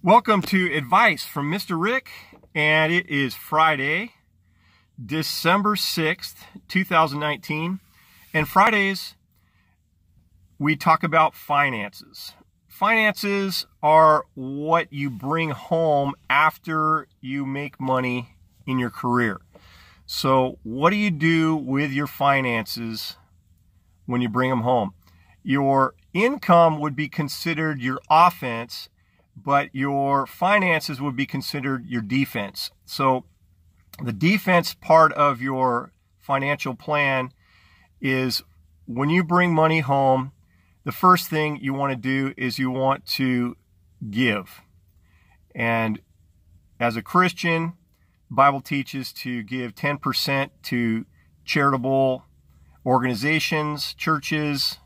Welcome to Advice from Mr. Rick, and it is Friday, December 6th, 2019, and Fridays we talk about finances. Finances are what you bring home after you make money in your career. So what do you do with your finances when you bring them home? Your income would be considered your offense, but your finances would be considered your defense. So the defense part of your financial plan is when you bring money home, the first thing you want to do is you want to give. And as a Christian, the Bible teaches to give 10% to charitable organizations, churches,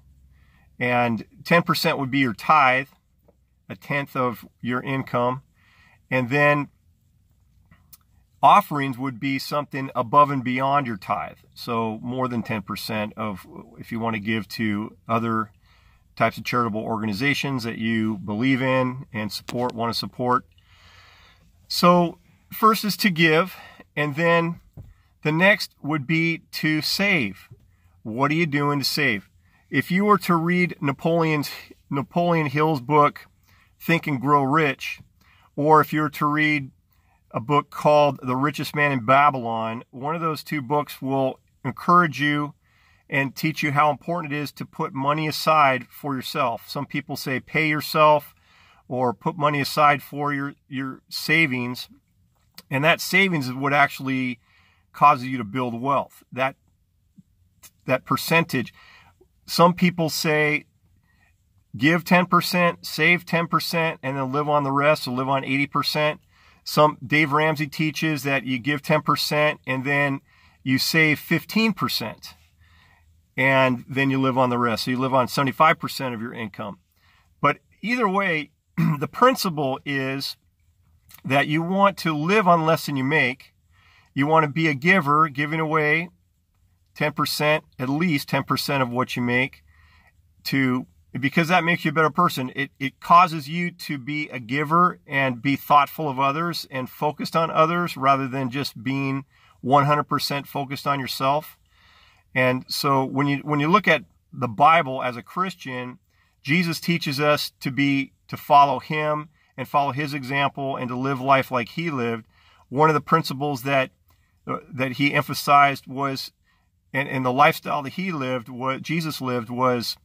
and 10% would be your tithe, a tenth of your income. And then offerings would be something above and beyond your tithe. So more than 10% of, if you want to give to other types of charitable organizations that you believe in and want to support. So first is to give, and then the next would be to save. What are you doing to save? If you were to read Napoleon Hill's book, Think and Grow Rich, or if you were to read a book called The Richest Man in Babylon, one of those two books will encourage you and teach you how important it is to put money aside for yourself. Some people say pay yourself or put money aside for your savings, and that savings is what actually causes you to build wealth. That percentage. Some people say give 10%, save 10%, and then live on the rest, or live on 80%. Dave Ramsey teaches that you give 10% and then you save 15%, and then you live on the rest. So you live on 75% of your income. But either way, the principle is that you want to live on less than you make. You want to be a giver, giving away 10%, at least 10% of what you make, because that makes you a better person. It causes you to be a giver and be thoughtful of others and focused on others rather than just being 100% focused on yourself. And so when you look at the Bible as a Christian, Jesus teaches us to follow him and follow his example and to live life like he lived. One of the principles that he emphasized was, and the lifestyle that Jesus lived was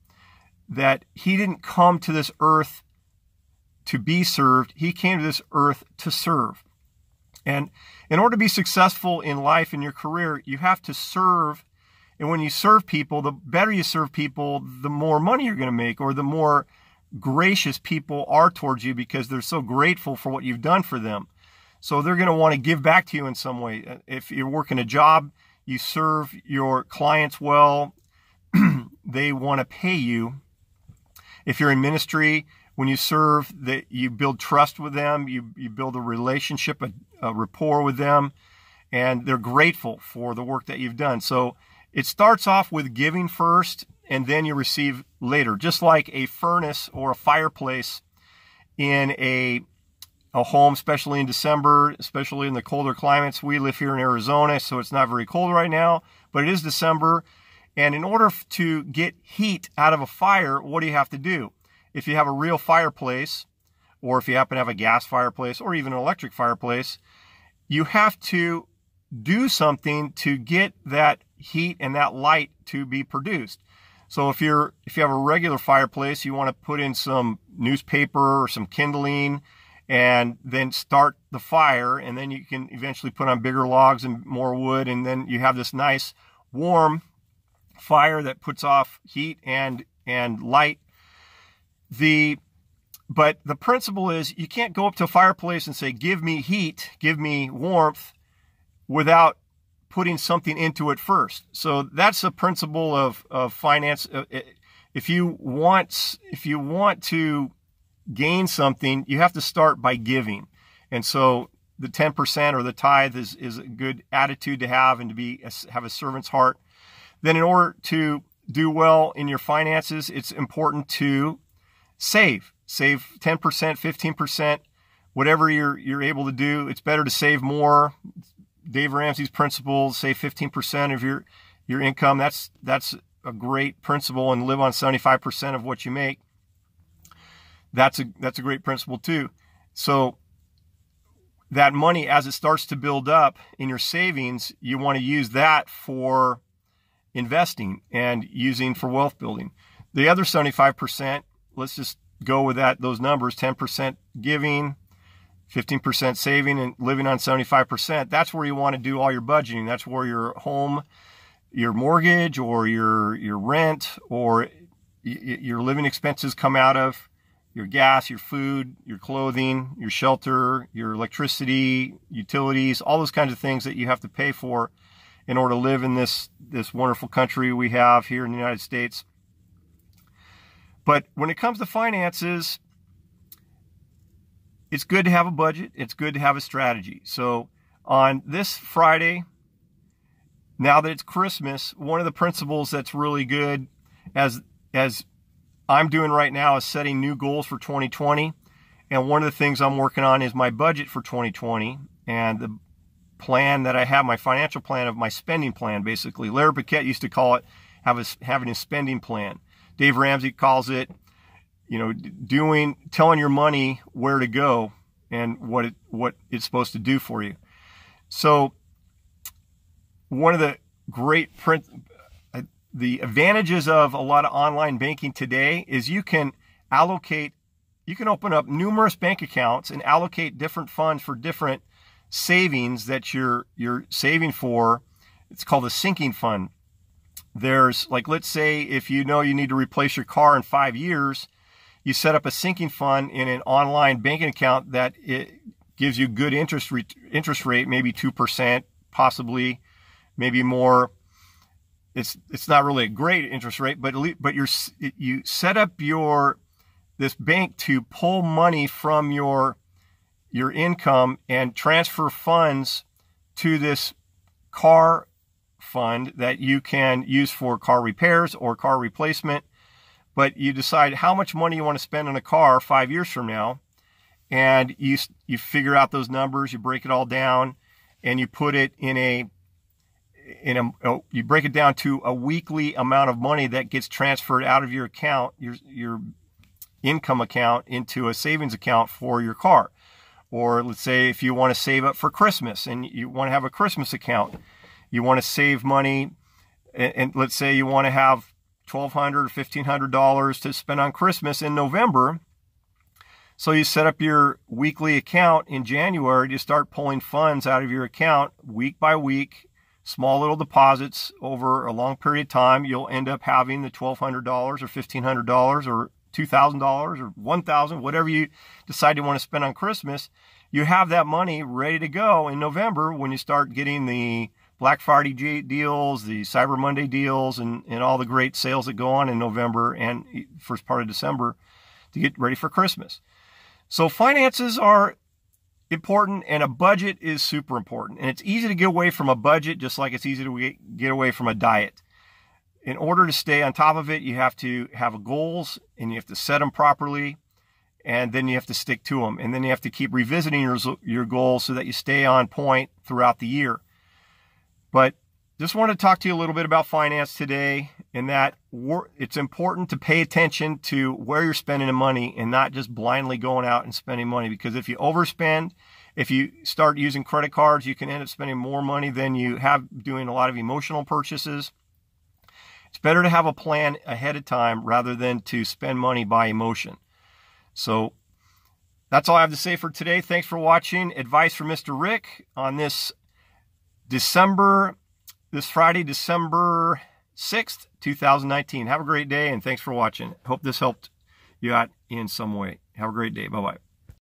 that he didn't come to this earth to be served. He came to this earth to serve. And in order to be successful in life, in your career, you have to serve. And when you serve people, the better you serve people, the more money you're going to make, or the more gracious people are towards you because they're so grateful for what you've done for them. So they're going to want to give back to you in some way. If you're working a job, you serve your clients well, they want to pay you. If you're in ministry, when you serve, that you build trust with them, you build a relationship, a rapport with them, and they're grateful for the work that you've done. So it starts off with giving first, and then you receive later. Just like a furnace or a fireplace in a home, especially in December, especially in the colder climates. We live here in Arizona, so it's not very cold right now, but it is December. And in order to get heat out of a fire, what do you have to do? If you have a real fireplace, or if you happen to have a gas fireplace, or even an electric fireplace, you have to do something to get that heat and that light to be produced. So if you have a regular fireplace, you want to put in some newspaper or some kindling, and then start the fire, and then you can eventually put on bigger logs and more wood, and then you have this nice warm fire that puts off heat and light. But the principle is you can't go up to a fireplace and say, give me heat, give me warmth, without putting something into it first. So that's a principle of finance. If you want to gain something, you have to start by giving. And so the 10% or the tithe is a good attitude to have, and have a servant's heart. Then in order to do well in your finances, it's important to save 10%, 15%, whatever you're able to do. It's better to save more. Dave Ramsey's principles, save 15% of your income. That's a great principle, and live on 75% of what you make. That's a great principle too. So that money, as it starts to build up in your savings, you want to use that for investing and using for wealth building. The other 75%, let's just go with those numbers, 10% giving, 15% saving, and living on 75%. That's where you want to do all your budgeting. That's where your home, your mortgage, or your rent, or your living expenses come out of. Your gas, your food, your clothing, your shelter, your electricity, utilities, all those kinds of things that you have to pay for in order to live in this wonderful country we have here in the United States. But when it comes to finances, it's good to have a budget. It's good to have a strategy. So on this Friday, now that it's Christmas, one of the principles that's really good as I'm doing right now is setting new goals for 2020. And one of the things I'm working on is my budget for 2020 and the plan that I have, my financial plan of my spending plan, basically. Larry Paquette used to call it having a spending plan. Dave Ramsey calls it, telling your money where to go and what it's supposed to do for you. So one of the the advantages of a lot of online banking today is you can open up numerous bank accounts and allocate different funds for different savings that you're saving for. It's called a sinking fund. There's, like, let's say if you need to replace your car in 5 years, you set up a sinking fund in an online banking account that it gives you good interest rate, maybe 2%, possibly, maybe more. It's not really a great interest rate, but you set up this bank to pull money from your income and transfer funds to this car fund that you can use for car repairs or car replacement. But you decide how much money you want to spend on a car 5 years from now, and you figure out those numbers, you break it all down, and you put it you break it down to a weekly amount of money that gets transferred out of your account, your income account, into a savings account for your car. Or let's say if you want to save up for Christmas and you want to have a Christmas account, you want to save money, and let's say you want to have $1,200 or $1,500 to spend on Christmas in November. So you set up your weekly account in January to start pulling funds out of your account week by week, small little deposits over a long period of time. You'll end up having the $1,200 or $1,500 or $2,000 or $1,000, whatever you decide you want to spend on Christmas. You have that money ready to go in November when you start getting the Black Friday deals, the Cyber Monday deals, and all the great sales that go on in November and first part of December to get ready for Christmas. So finances are important, and a budget is super important. And it's easy to get away from a budget, just like it's easy to get away from a diet. In order to stay on top of it, you have to have goals, and you have to set them properly, and then you have to stick to them. And then you have to keep revisiting your goals so that you stay on point throughout the year. But just want to talk to you a little bit about finance today, and that it's important to pay attention to where you're spending the money and not just blindly going out and spending money. Because if you overspend, if you start using credit cards, you can end up spending more money than you have doing a lot of emotional purchases. It's better to have a plan ahead of time rather than to spend money by emotion. So that's all I have to say for today. Thanks for watching. Advice from Mr. Rick on this Friday, December 6th, 2019. Have a great day, and thanks for watching. Hope this helped you out in some way. Have a great day. Bye-bye.